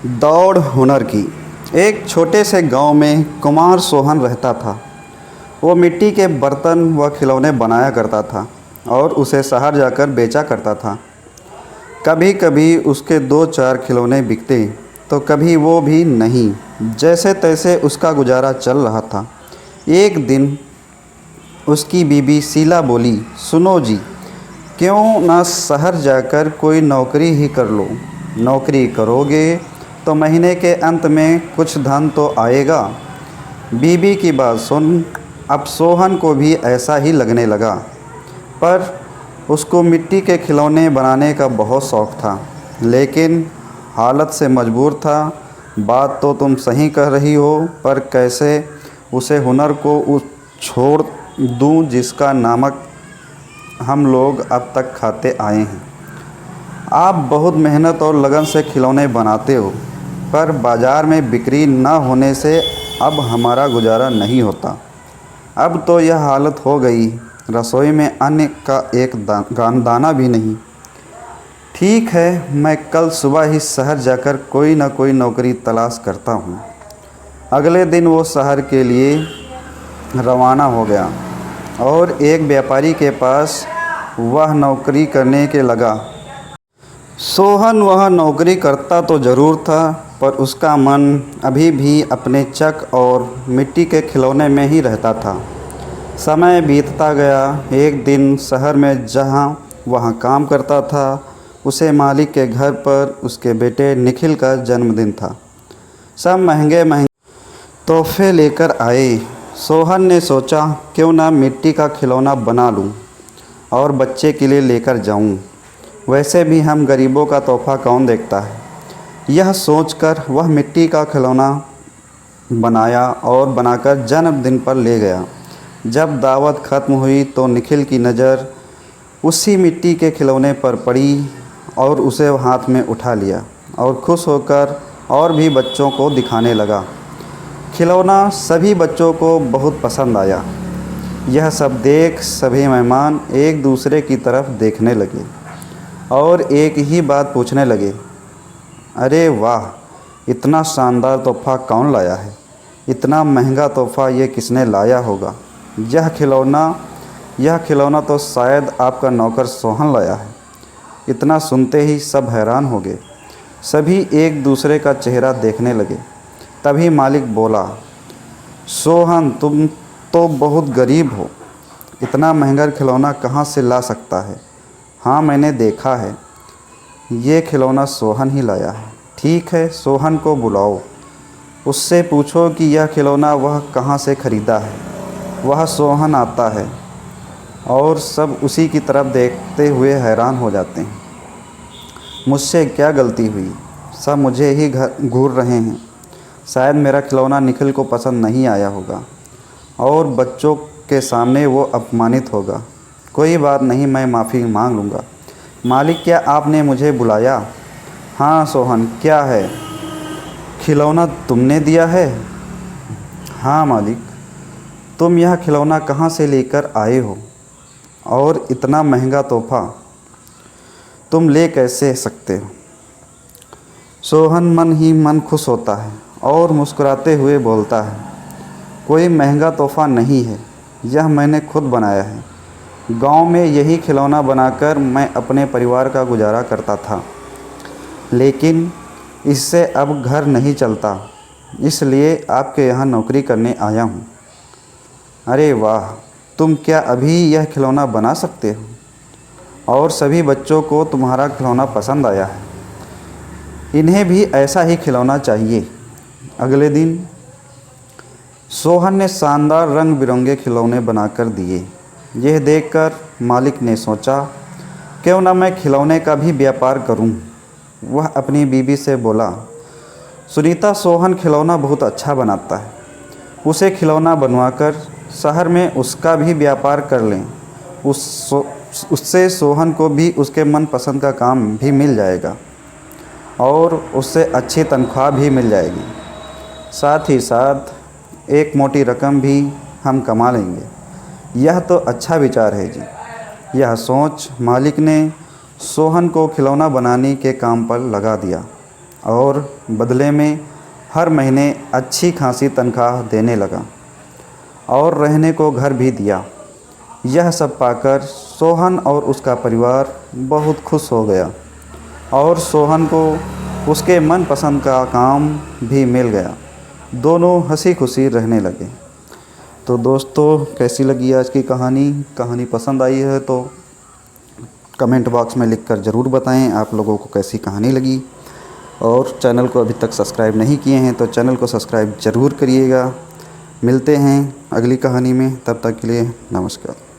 दौड़ हुनर की। एक छोटे से गांव में कुमार सोहन रहता था। वो मिट्टी के बर्तन व खिलौने बनाया करता था और उसे शहर जाकर बेचा करता था। कभी कभी उसके दो चार खिलौने बिकते तो कभी वो भी नहीं। जैसे तैसे उसका गुजारा चल रहा था। एक दिन उसकी बीबी शीला बोली, सुनो जी, क्यों ना शहर जाकर कोई नौकरी ही कर लो। नौकरी करोगे तो महीने के अंत में कुछ धन तो आएगा। बीबी की बात सुन अब सोहन को भी ऐसा ही लगने लगा, पर उसको मिट्टी के खिलौने बनाने का बहुत शौक़ था, लेकिन हालत से मजबूर था। बात तो तुम सही कह रही हो, पर कैसे उसे हुनर को छोड़ दूं जिसका नमक हम लोग अब तक खाते आए हैं। आप बहुत मेहनत और लगन से खिलौने बनाते हो, पर बाज़ार में बिक्री न होने से अब हमारा गुजारा नहीं होता। अब तो यह हालत हो गई, रसोई में अन्न का एक दाना भी नहीं। ठीक है, मैं कल सुबह ही शहर जाकर कोई न कोई नौकरी तलाश करता हूँ। अगले दिन वो शहर के लिए रवाना हो गया और एक व्यापारी के पास वह नौकरी करने के लगा। सोहन वह नौकरी करता तो ज़रूर था, पर उसका मन अभी भी अपने चक और मिट्टी के खिलौने में ही रहता था। समय बीतता गया। एक दिन शहर में जहाँ वहाँ काम करता था, उसे मालिक के घर पर उसके बेटे निखिल का जन्मदिन था। सब महंगे महंगे तोहफे लेकर आए। सोहन ने सोचा, क्यों ना मिट्टी का खिलौना बना लूं और बच्चे के लिए लेकर जाऊं। वैसे भी हम गरीबों का तोहफ़ा कौन देखता है। यह सोचकर वह मिट्टी का खिलौना बनाया और बनाकर जन्मदिन पर ले गया। जब दावत ख़त्म हुई तो निखिल की नज़र उसी मिट्टी के खिलौने पर पड़ी और उसे हाथ में उठा लिया और खुश होकर और भी बच्चों को दिखाने लगा। खिलौना सभी बच्चों को बहुत पसंद आया। यह सब देख सभी मेहमान एक दूसरे की तरफ देखने लगे और एक ही बात पूछने लगे, अरे वाह, इतना शानदार तोहफ़ा कौन लाया है। इतना महंगा तोहफ़ा ये किसने लाया होगा। यह खिलौना तो शायद आपका नौकर सोहन लाया है। इतना सुनते ही सब हैरान हो गए। सभी एक दूसरे का चेहरा देखने लगे। तभी मालिक बोला, सोहन, तुम तो बहुत गरीब हो। इतना महंगा खिलौना कहाँ से ला सकता है। हाँ, मैंने देखा है। ये खिलौना सोहन ही लाया है। ठीक है, सोहन को बुलाओ। उससे पूछो कि यह खिलौना वह कहाँ से ख़रीदा है। वह सोहन आता है और सब उसी की तरफ देखते हुए हैरान हो जाते हैं। मुझसे क्या गलती हुई, सब मुझे ही घूर रहे हैं। शायद मेरा खिलौना निखिल को पसंद नहीं आया होगा और बच्चों के सामने वो अपमानित होगा। कोई बात नहीं, मैं माफ़ी मांग लूँगा। मालिक, क्या आपने मुझे बुलाया। हाँ सोहन, क्या है। खिलौना तुमने दिया है। हाँ मालिक। तुम यह खिलौना कहाँ से लेकर आए हो और इतना महंगा तोहफ़ा तुम ले कैसे सकते हो। सोहन मन ही मन खुश होता है और मुस्कुराते हुए बोलता है, कोई महंगा तोहफ़ा नहीं है, यह मैंने खुद बनाया है। गांव में यही खिलौना बनाकर मैं अपने परिवार का गुजारा करता था, लेकिन इससे अब घर नहीं चलता, इसलिए आपके यहाँ नौकरी करने आया हूँ। अरे वाह, तुम क्या अभी यह खिलौना बना सकते हो और सभी बच्चों को तुम्हारा खिलौना पसंद आया है। इन्हें भी ऐसा ही खिलौना चाहिए। अगले दिन सोहन ने शानदार रंग बिरंगे खिलौने बनाकर दिए। यह देखकर मालिक ने सोचा, क्यों ना मैं खिलौने का भी व्यापार करूं। वह अपनी बीबी से बोला, सुनीता, सोहन खिलौना बहुत अच्छा बनाता है। उसे खिलौना बनवाकर शहर में उसका भी व्यापार कर लें। उससे सोहन को भी उसके मनपसंद का काम भी मिल जाएगा और उससे अच्छी तनख्वाह भी मिल जाएगी। साथ ही साथ एक मोटी रकम भी हम कमा लेंगे। यह तो अच्छा विचार है जी। यह सोच मालिक ने सोहन को खिलौना बनाने के काम पर लगा दिया। और बदले में हर महीने अच्छी खासी तनख्वाह देने लगा और रहने को घर भी दिया। यह सब पाकर सोहन और उसका परिवार बहुत खुश हो गया और सोहन को उसके मनपसंद का काम भी मिल गया। दोनों हंसी खुशी रहने लगे। तो दोस्तों, कैसी लगी आज की कहानी पसंद आई है तो कमेंट बॉक्स में लिखकर ज़रूर बताएं आप लोगों को कैसी कहानी लगी। और चैनल को अभी तक सब्सक्राइब नहीं किए हैं तो चैनल को सब्सक्राइब ज़रूर करिएगा। मिलते हैं अगली कहानी में, तब तक के लिए नमस्कार।